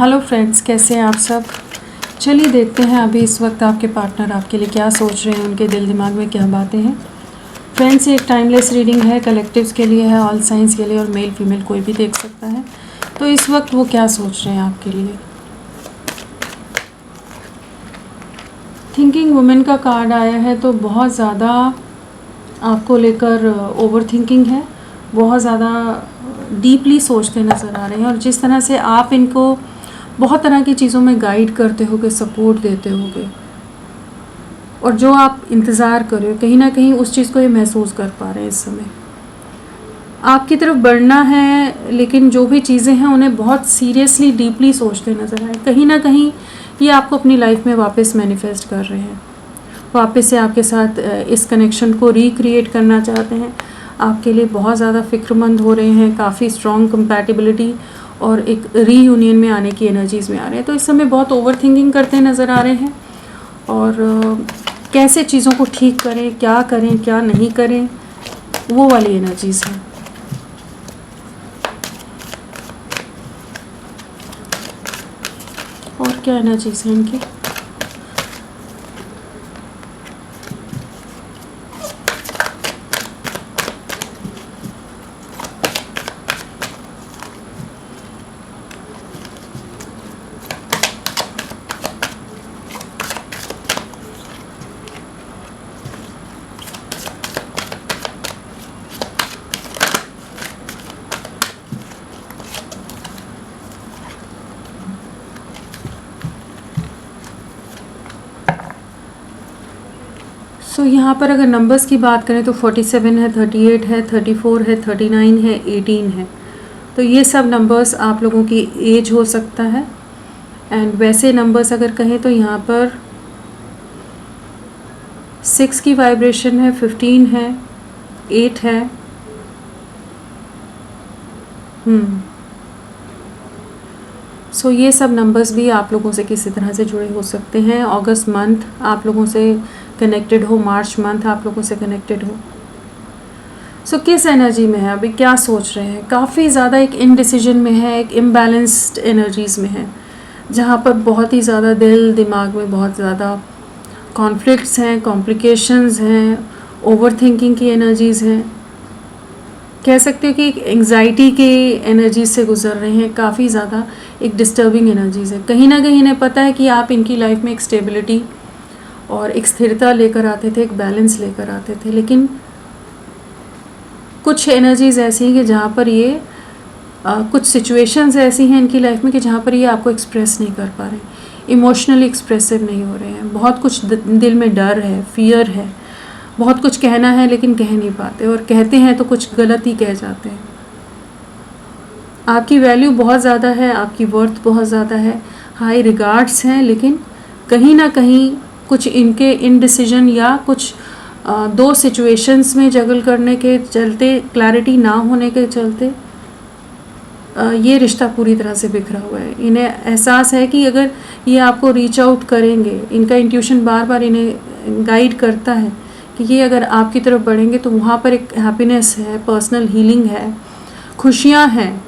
Hello friends, कैसे हैं आप सब। चलिए देखते हैं अभी इस वक्त आपके पार्टनर आपके लिए क्या सोच रहे हैं, उनके दिल दिमाग में क्या बातें हैं। फ्रेंड्स, ये एक टाइमलेस रीडिंग है, कलेक्टिव्स के लिए है, ऑल साइंस के लिए, और मेल फीमेल कोई भी देख सकता है। तो इस वक्त वो क्या सोच रहे हैं आपके लिए। थिंकिंग वुमेन का कार्ड आया है, तो बहुत ज़्यादा आपको लेकर ओवर थिंकिंग है, बहुत ज़्यादा डीपली सोचते नज़र आ रहे हैं। और जिस तरह से आप इनको बहुत तरह की चीज़ों में गाइड करते होगे, सपोर्ट देते होगे, और जो आप इंतज़ार कर रहे हो, कहीं ना कहीं उस चीज़ को ये महसूस कर पा रहे हैं। इस समय आपकी तरफ बढ़ना है, लेकिन जो भी चीज़ें हैं उन्हें बहुत सीरियसली डीपली सोचते नज़र आए। कहीं ना कहीं ये आपको अपनी लाइफ में वापस मैनिफेस्ट कर रहे हैं, वापस से आपके साथ इस कनेक्शन को रिक्रिएट करना चाहते हैं। आपके लिए बहुत ज़्यादा फ़िक्रमंद हो रहे हैं, काफ़ी स्ट्रॉन्ग कंपैटिबिलिटी और एक रीयूनियन में आने की एनर्जीज़ में आ रहे हैं। तो इस समय बहुत ओवर थिंकिंग करते नज़र आ रहे हैं, और कैसे चीज़ों को ठीक करें, क्या नहीं करें, वो वाली एनर्जीज़ हैं। और क्या एनर्जीज़ हैं इनकी। सो यहाँ पर अगर नंबर्स की बात करें तो 47 है, 38 है, 34 है, 39 है, 18 है। तो ये सब नंबर्स आप लोगों की एज हो सकता है। एंड वैसे नंबर्स अगर कहें तो यहाँ पर 6 की वाइब्रेशन है, 15 है, 8 है। सो ये सब नंबर्स भी आप लोगों से किसी तरह से जुड़े हो सकते हैं। अगस्त मंथ आप लोगों से कनेक्टेड हो, मार्च मंथ आप लोगों से कनेक्टेड हो। सो किस एनर्जी में है अभी, क्या सोच रहे हैं। काफ़ी ज़्यादा एक इनडिसीजन में है, एक इम्बैलेंस्ड एनर्जीज़ में है, जहाँ पर बहुत ही ज़्यादा दिल दिमाग में बहुत ज़्यादा कॉन्फ्लिक्ट्स हैं, कॉम्प्लिकेशंस हैं, ओवर थिंकिंग की एनर्जीज़ हैं। कह सकते हो कि एक एंग्जाइटी के एनर्जी से गुजर रहे हैं, काफ़ी ज़्यादा एक डिस्टर्बिंग एनर्जीज़ है। कहीं ना कहीं इन्हें पता है कि आप इनकी लाइफ में एक स्टेबिलिटी और एक स्थिरता लेकर आते थे, एक बैलेंस लेकर आते थे, लेकिन कुछ एनर्जीज़ ऐसी हैं कि जहाँ पर ये कुछ सिचुएशंस ऐसी हैं इनकी लाइफ में कि जहाँ पर ये आपको एक्सप्रेस नहीं कर पा रहे, इमोशनली एक्सप्रेसिव नहीं हो रहे हैं। बहुत कुछ दिल में डर है, फियर है, बहुत कुछ कहना है लेकिन कह नहीं पाते, और कहते हैं तो कुछ गलत ही कह जाते हैं। आपकी वैल्यू बहुत ज़्यादा है, आपकी वर्थ बहुत ज़्यादा है, हाई रिगार्ड्स हैं, लेकिन कहीं ना कहीं कुछ इनके इनडिसीजन या कुछ दो सिचुएशंस में जगल करने के चलते, क्लैरिटी ना होने के चलते ये रिश्ता पूरी तरह से बिखरा हुआ है। इन्हें एहसास है कि अगर ये आपको रीच आउट करेंगे, इनका इंट्यूशन बार बार इन्हें गाइड करता है कि ये अगर आपकी तरफ बढ़ेंगे तो वहाँ पर एक हैप्पीनेस है, पर्सनल हीलिंग है, खुशियाँ हैं,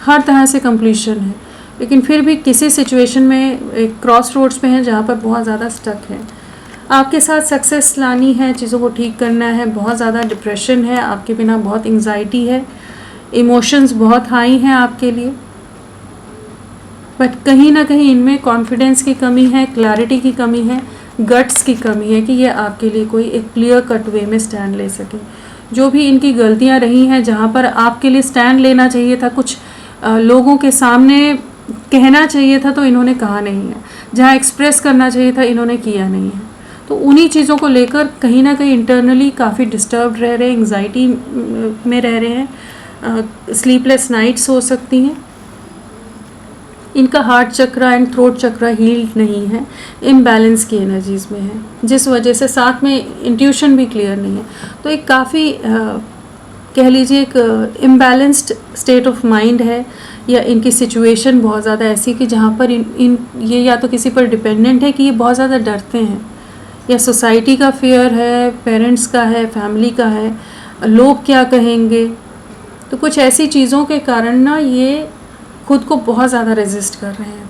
हर तरह से कंप्लीशन है। लेकिन फिर भी किसी सिचुएशन में एक क्रॉस रोड्स पे हैं जहाँ पर बहुत ज़्यादा स्टक है। आपके साथ सक्सेस लानी है, चीज़ों को ठीक करना है, बहुत ज़्यादा डिप्रेशन है आपके बिना, बहुत एंग्जाइटी है, इमोशंस बहुत हाई हैं आपके लिए, बट कहीं ना कहीं इनमें कॉन्फिडेंस की कमी है, क्लैरिटी की कमी है, गट्स की कमी है कि ये आपके लिए कोई एक क्लियर कट वे में स्टैंड ले सके। जो भी इनकी गलतियां रही हैं, जहाँ पर आपके लिए स्टैंड लेना चाहिए था, कुछ लोगों के सामने कहना चाहिए था तो इन्होंने कहा नहीं है, जहाँ एक्सप्रेस करना चाहिए था इन्होंने किया नहीं है। तो उन्हीं चीज़ों को लेकर कहीं ना कहीं इंटरनली काफ़ी डिस्टर्ब्ड रह रहे हैं, एंग्जाइटी में रह रहे हैं, स्लीपलेस नाइट्स हो सकती हैं। इनका heart chakra and throat chakra healed नहीं है, इम्बैलेंस की एनर्जीज़ में है, जिस वजह से साथ में इंट्यूशन भी क्लियर नहीं है। तो एक काफ़ी कह लीजिए एक इम्बैलेंस्ड स्टेट ऑफ माइंड है, या इनकी सिचुएशन बहुत ज़्यादा ऐसी कि जहाँ पर ये या तो किसी पर डिपेंडेंट है कि ये बहुत ज़्यादा डरते हैं, या सोसाइटी का फियर है, पेरेंट्स का है, फैमिली का है, लोग क्या कहेंगे। तो कुछ ऐसी चीज़ों के कारण ना ये खुद को बहुत ज़्यादा रेजिस्ट कर रहे हैं।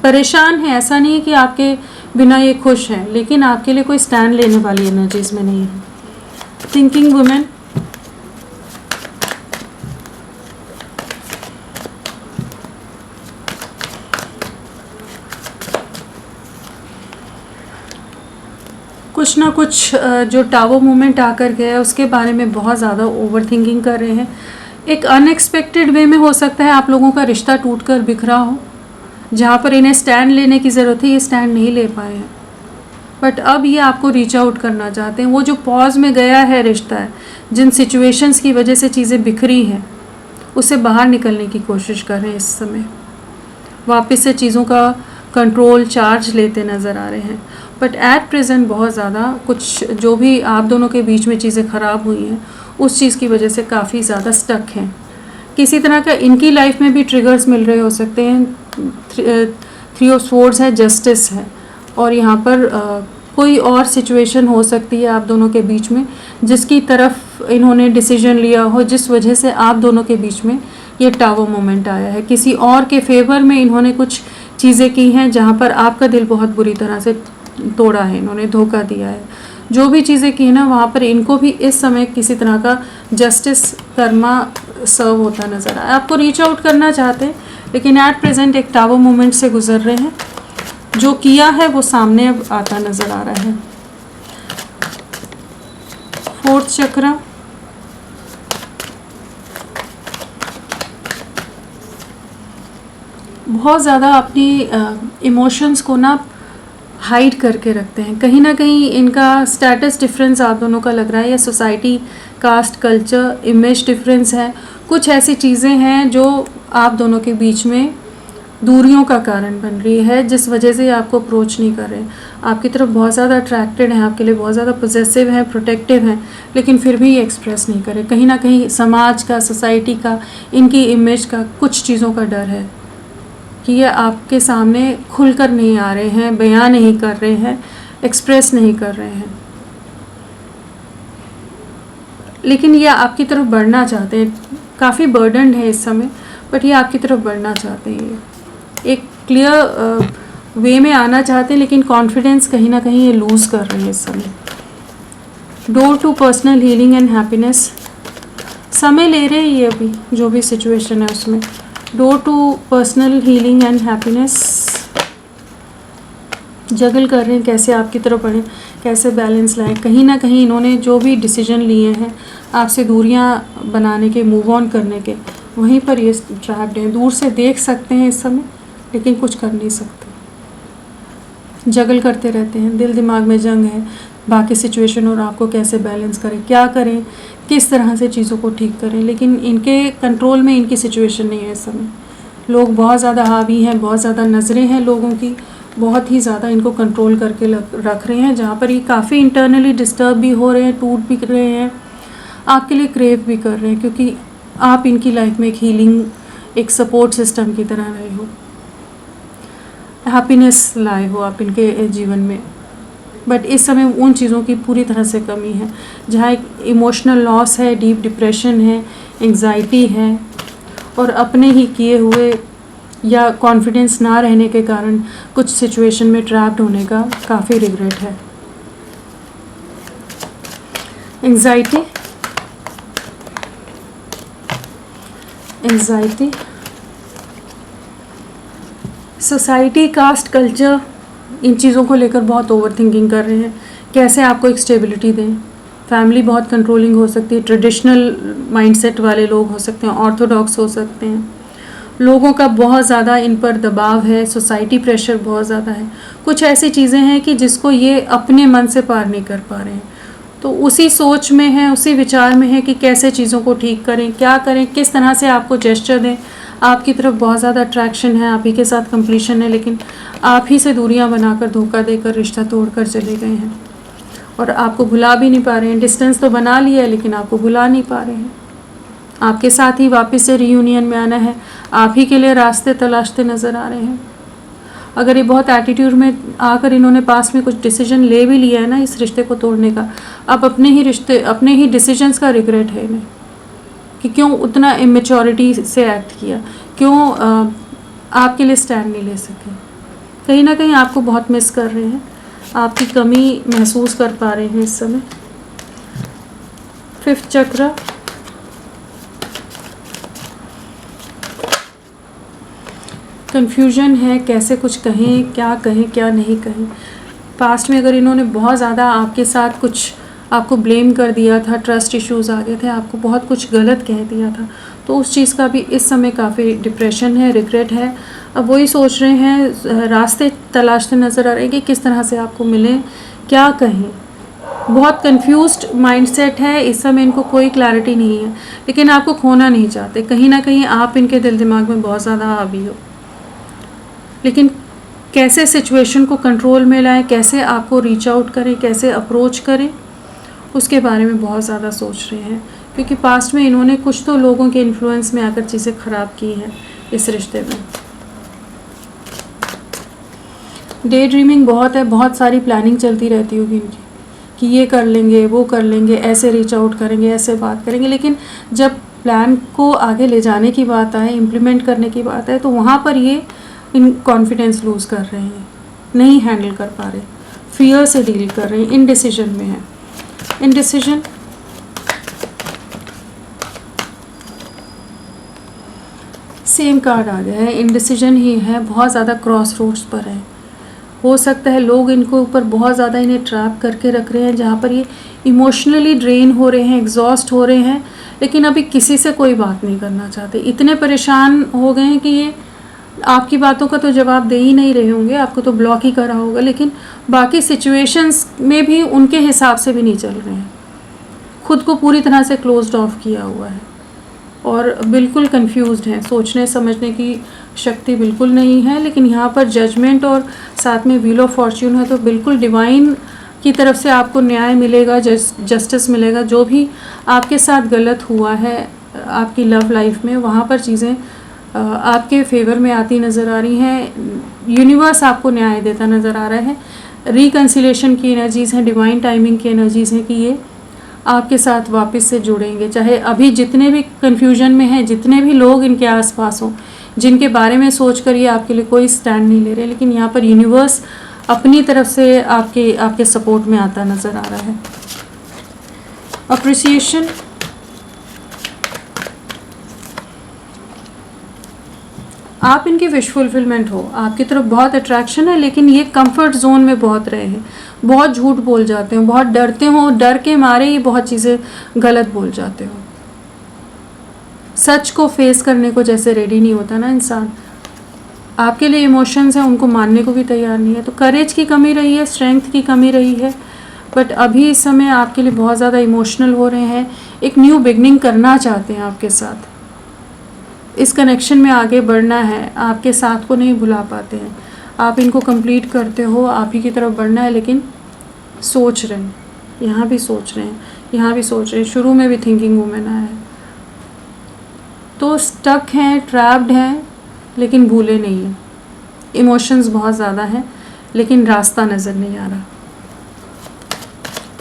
परेशान है, ऐसा नहीं है कि आपके बिना ये खुश हैं, लेकिन आपके लिए कोई स्टैंड लेने वाली एनर्जीज में नहीं है। थिंकिंग वुमेन, कुछ ना कुछ जो टावर मूवमेंट आकर गया उसके बारे में बहुत ज़्यादा ओवर थिंकिंग कर रहे हैं। एक अनएक्सपेक्टेड वे में हो सकता है आप लोगों का रिश्ता टूटकर बिखरा हो, जहाँ पर इन्हें स्टैंड लेने की ज़रूरत है, ये स्टैंड नहीं ले पाए हैं, बट अब ये आपको रीच आउट करना चाहते हैं। वो जो पॉज में गया है रिश्ता है, जिन सिचुएशंस की वजह से चीज़ें बिखरी हैं, उससे बाहर निकलने की कोशिश कर रहे हैं। इस समय वापस से चीज़ों का कंट्रोल चार्ज लेते नज़र आ रहे हैं, बट एट प्रेजेंट बहुत ज़्यादा कुछ जो भी आप दोनों के बीच में चीज़ें ख़राब हुई हैं उस चीज़ की वजह से काफ़ी ज़्यादा स्टक हैं। किसी तरह का इनकी लाइफ में भी ट्रिगर्स मिल रहे हो सकते हैं। 3 ऑफ स्वॉर्ड्स है, जस्टिस है, और यहाँ पर कोई और सिचुएशन हो सकती है आप दोनों के बीच में जिसकी तरफ इन्होंने डिसीजन लिया हो, जिस वजह से आप दोनों के बीच में ये टावर मोमेंट आया है। किसी और के फेवर में इन्होंने कुछ चीज़ें की हैं जहाँ पर आपका दिल बहुत बुरी तरह से तोड़ा है, इन्होंने धोखा दिया है। जो भी चीज़ें की ना वहाँ पर इनको भी इस समय किसी तरह का जस्टिस कर्मा सर्व होता नज़र आया। आपको रीच आउट करना चाहते हैं, लेकिन एट प्रेजेंट एक टावर मोमेंट से गुजर रहे हैं। जो किया है वो सामने अब आता नज़र आ रहा है। 4th चक्र, बहुत ज़्यादा अपनी इमोशंस को ना हाइड करके रखते हैं। कहीं ना कहीं इनका स्टेटस डिफरेंस आप दोनों का लग रहा है, या society, caste, culture, image difference है। कुछ ऐसी चीज़ें हैं जो आप दोनों के बीच में दूरियों का कारण बन रही है, जिस वजह से आपको अप्रोच नहीं कर रहे। आपकी तरफ बहुत ज़्यादा अट्रैक्टेड हैं, आपके लिए बहुत ज़्यादा पोजेसिव हैं, प्रोटेक्टिव हैं, लेकिन फिर भी ये एक्सप्रेस नहीं करे। कहीं ना कहीं समाज का, सोसाइटी का, इनकी इमेज का, कुछ चीज़ों का डर है कि ये आपके सामने खुलकर नहीं आ रहे हैं, बयां नहीं कर रहे हैं, एक्सप्रेस नहीं कर रहे हैं। लेकिन ये आपकी तरफ बढ़ना चाहते हैं। काफ़ी बर्डनड है इस समय, बट ये आपकी तरफ बढ़ना चाहते हैं। एक क्लियर वे में आना चाहते हैं, लेकिन कॉन्फिडेंस कहीं ना कहीं ये लूज़ कर रहे हैं इस समय। Door to personal healing and happiness, समय ले रहे हैं ये अभी जो भी सिचुएशन है उसमें। Door to personal healing and happiness, juggle कर रहे हैं कैसे आपकी तरफ बढ़ें, कैसे बैलेंस लाएं। कहीं ना कहीं इन्होंने जो भी डिसीजन लिए हैं आपसे दूरियां बनाने के, मूव ऑन करने के, वहीं पर ये ट्रैप्ड हैं। दूर से देख सकते हैं इस समय, लेकिन कुछ कर नहीं सकते। जगल करते रहते हैं, दिल दिमाग में जंग है बाकी सिचुएशन और आपको कैसे बैलेंस करें, क्या करें, किस तरह से चीज़ों को ठीक करें। लेकिन इनके कंट्रोल में इनकी सिचुएशन नहीं है इस समय। लोग बहुत ज़्यादा हावी हैं, बहुत ज़्यादा नज़रें हैं लोगों की, बहुत ही ज़्यादा इनको कंट्रोल करके रख रहे हैं, जहाँ पर ये काफ़ी इंटरनली डिस्टर्ब भी हो रहे हैं, टूट भी रहे हैं, आपके लिए क्रेव भी कर रहे हैं, क्योंकि आप इनकी लाइफ में एक हीलिंग, एक सपोर्ट सिस्टम की तरह रहे हो, हैप्पीनेस लाए हो आप इनके जीवन में। बट इस समय उन चीज़ों की पूरी तरह से कमी है, जहाँ एक इमोशनल लॉस है, डीप डिप्रेशन है, एंग्जाइटी है, और अपने ही किए हुए या कॉन्फिडेंस ना रहने के कारण कुछ सिचुएशन में ट्रैप्ड होने का काफ़ी रिग्रेट है। एंग्जाइटी, सोसाइटी, कास्ट, कल्चर, इन चीज़ों को लेकर बहुत ओवर थिंकिंग कर रहे हैं। कैसे आपको एक स्टेबिलिटी दें। फैमिली बहुत कंट्रोलिंग हो सकती है, ट्रेडिशनल माइंडसेट वाले लोग हो सकते हैं, ऑर्थोडॉक्स हो सकते हैं। लोगों का बहुत ज़्यादा इन पर दबाव है, सोसाइटी प्रेशर बहुत ज़्यादा है। कुछ ऐसी चीज़ें हैं कि जिसको ये अपने मन से पार नहीं कर पा रहे हैं, तो उसी सोच में है, उसी विचार में है कि कैसे चीज़ों को ठीक करें, क्या करें, किस तरह से आपको जेस्चर दें। आपकी तरफ बहुत ज़्यादा अट्रैक्शन है, आप ही के साथ कंप्लीशन है, लेकिन आप ही से दूरियां बनाकर, धोखा देकर, रिश्ता तोड़कर चले गए हैं, और आपको भुला भी नहीं पा रहे हैं। डिस्टेंस तो बना लिया है, लेकिन आपको भुला नहीं पा रहे हैं। आपके साथ ही वापस से रीयूनियन में आना है, आप ही के लिए रास्ते तलाशते नज़र आ रहे हैं। अगर ये बहुत एटीट्यूड में आकर इन्होंने पास में कुछ डिसीजन ले भी लिया है ना इस रिश्ते को तोड़ने का, अब अपने ही डिसीजंस का रिग्रेट है इन्हें कि क्यों उतना इमेच्योरिटी से एक्ट किया, क्यों आपके लिए स्टैंड नहीं ले सके। कहीं ना कहीं आपको बहुत मिस कर रहे हैं, आपकी कमी महसूस कर पा रहे हैं इस समय। 5th चक्र, कन्फ्यूजन है, कैसे कुछ कहें क्या नहीं कहें। पास्ट में अगर इन्होंने बहुत ज़्यादा आपके साथ कुछ आपको ब्लेम कर दिया था, ट्रस्ट इश्यूज़ आ गए थे, आपको बहुत कुछ गलत कह दिया था, तो उस चीज़ का भी इस समय काफ़ी डिप्रेशन है, रिग्रेट है। अब वही सोच रहे हैं, रास्ते तलाशते नज़र आ रहे हैं कि किस तरह से आपको मिलें, क्या कहें। बहुत कंफ्यूज्ड माइंडसेट है इस समय, इनको कोई क्लैरिटी नहीं है, लेकिन आपको खोना नहीं चाहते। कहीं ना कहीं आप इनके दिल दिमाग में बहुत ज़्यादा हावी हो, लेकिन कैसे सिचुएशन को कंट्रोल में लाएं, कैसे आपको रीच आउट करें, कैसे अप्रोच करें, उसके बारे में बहुत ज़्यादा सोच रहे हैं। क्योंकि पास्ट में इन्होंने कुछ तो लोगों के इन्फ्लुएंस में आकर चीज़ें ख़राब की हैं इस रिश्ते में। डे ड्रीमिंग बहुत है, बहुत सारी प्लानिंग चलती रहती होगी इनकी कि ये कर लेंगे, वो कर लेंगे, ऐसे रीच आउट करेंगे, ऐसे बात करेंगे, लेकिन जब प्लान को आगे ले जाने की बात आए, इम्प्लीमेंट करने की बात है, तो वहाँ पर ये इन कॉन्फिडेंस लूज़ कर रहे हैं, नहीं हैंडल कर पा रहे, फियर से डील कर रहे हैं, इनडिसीजन में है। इनडिसीजन, सेम कार्ड आ गया है, इनडिसीजन ही है, बहुत ज़्यादा क्रॉस रोड्स पर है। हो सकता है लोग इनको ऊपर बहुत ज़्यादा इन्हें ट्रैप करके रख रहे हैं, जहाँ पर ये इमोशनली ड्रेन हो रहे हैं, एग्जॉस्ट हो रहे हैं, लेकिन अभी किसी से कोई बात नहीं करना चाहते। इतने परेशान हो गए हैं कि ये आपकी बातों का तो जवाब दे ही नहीं रहे होंगे, आपको तो ब्लॉक ही करा होगा, लेकिन बाकी सिचुएशंस में भी उनके हिसाब से भी नहीं चल रहे हैं। खुद को पूरी तरह से क्लोज्ड ऑफ किया हुआ है और बिल्कुल कंफ्यूज्ड हैं, सोचने समझने की शक्ति बिल्कुल नहीं है। लेकिन यहाँ पर जजमेंट और साथ में व्हील ऑफ फॉर्च्यून है, तो बिल्कुल डिवाइन की तरफ से आपको न्याय मिलेगा, जस्टिस मिलेगा। जो भी आपके साथ गलत हुआ है आपकी लव लाइफ में, वहाँ पर चीज़ें आपके फेवर में आती नज़र आ रही हैं। यूनिवर्स आपको न्याय देता नज़र आ रहा है। रिकन्सिलेशन की एनर्जीज़ हैं, डिवाइन टाइमिंग की एनर्जीज़ हैं कि ये आपके साथ वापस से जुड़ेंगे। चाहे अभी जितने भी कन्फ्यूजन में हैं, जितने भी लोग इनके आसपास हों, जिनके बारे में सोच कर ये आपके लिए कोई स्टैंड नहीं ले रहे, लेकिन यहाँ पर यूनिवर्स अपनी तरफ से आपके सपोर्ट में आता नज़र आ रहा है। अप्रिसिएशन, आप इनकी विश फुलफिलमेंट हो, आपकी तरफ बहुत अट्रैक्शन है, लेकिन ये कंफर्ट जोन में बहुत रहे हैं, बहुत झूठ बोल जाते हो, बहुत डरते हो, डर के मारे ही बहुत चीज़ें गलत बोल जाते हो। सच को फेस करने को जैसे रेडी नहीं होता ना इंसान, आपके लिए इमोशंस हैं, उनको मानने को भी तैयार नहीं है। तो करेज की कमी रही है, स्ट्रेंथ की कमी रही है, बट अभी इस समय आपके लिए बहुत ज़्यादा इमोशनल हो रहे हैं, एक न्यू बिगनिंग करना चाहते हैं आपके साथ, इस कनेक्शन में आगे बढ़ना है, आपके साथ को नहीं भुला पाते हैं, आप इनको कंप्लीट करते हो, आप ही की तरफ बढ़ना है, लेकिन सोच रहे हैं, यहाँ भी सोच रहे हैं, यहाँ भी सोच रहे हैं। शुरू में भी थिंकिंग वुमेन आया है, तो स्टक हैं, ट्रैप्ड हैं, लेकिन भूले नहीं हैं। इमोशंस बहुत ज़्यादा हैं, लेकिन रास्ता नज़र नहीं आ रहा।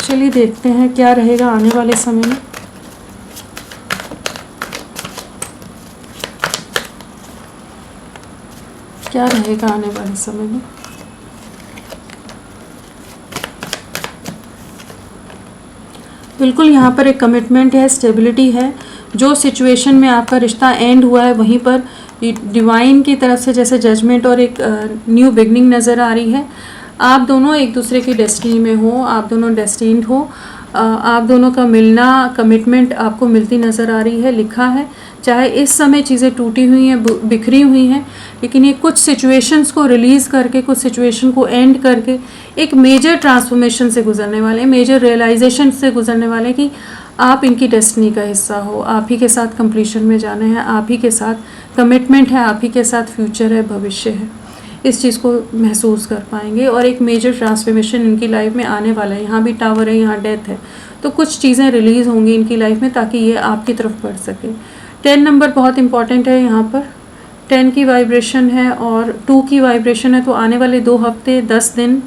चलिए देखते हैं क्या रहेगा आने वाले समय में। क्या रहेगा आने वाले समय में। बिल्कुल यहाँ पर एक कमिटमेंट है, स्टेबिलिटी है। जो सिचुएशन में आपका रिश्ता एंड हुआ है, वहीं पर डिवाइन की तरफ से जैसे जजमेंट और एक न्यू बिगनिंग नज़र आ रही है। आप दोनों एक दूसरे की डेस्टिनी में हो, आप दोनों डेस्टिन्ड हो, आप दोनों का मिलना, कमिटमेंट आपको मिलती नज़र आ रही है, लिखा है। चाहे इस समय चीज़ें टूटी हुई हैं, बिखरी हुई हैं, लेकिन ये कुछ सिचुएशंस को रिलीज़ करके, कुछ सिचुएशन को एंड करके एक मेजर ट्रांसफॉर्मेशन से गुजरने वाले हैं, मेजर रियलाइजेशन से गुजरने वाले कि आप इनकी डेस्टिनी का हिस्सा हो, आप ही के साथ कंप्लीशन में जाना है, आप ही के साथ कमिटमेंट है, आप ही के साथ फ्यूचर है, भविष्य है। इस चीज़ को महसूस कर पाएंगे और एक मेजर ट्रांसफॉर्मेशन इनकी लाइफ में आने वाला है। यहाँ भी टावर है, यहाँ डेथ है, तो कुछ चीज़ें रिलीज़ होंगी इनकी लाइफ में ताकि ये आपकी तरफ बढ़ सके। 10 नंबर बहुत इंपॉर्टेंट है, यहाँ पर 10 की वाइब्रेशन है और 2 की वाइब्रेशन है, तो आने वाले 2 हफ्ते, 10 दिन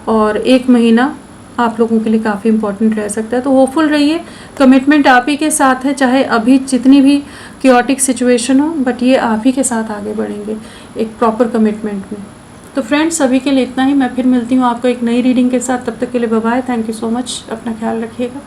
और 1 महीना आप लोगों के लिए काफ़ी इंपॉर्टेंट रह सकता है। तो होपफुल रहिए, कमिटमेंट आप ही के साथ है, चाहे अभी जितनी भी क्योटिक सिचुएशन हो, बट ये आप ही के साथ आगे बढ़ेंगे एक प्रॉपर कमिटमेंट में। तो फ्रेंड्स अभी के लिए इतना ही। मैं फिर मिलती हूँ आपको एक नई रीडिंग के साथ। तब तक के लिए bye bye. Thank you so much. अपना ख्याल रखिएगा।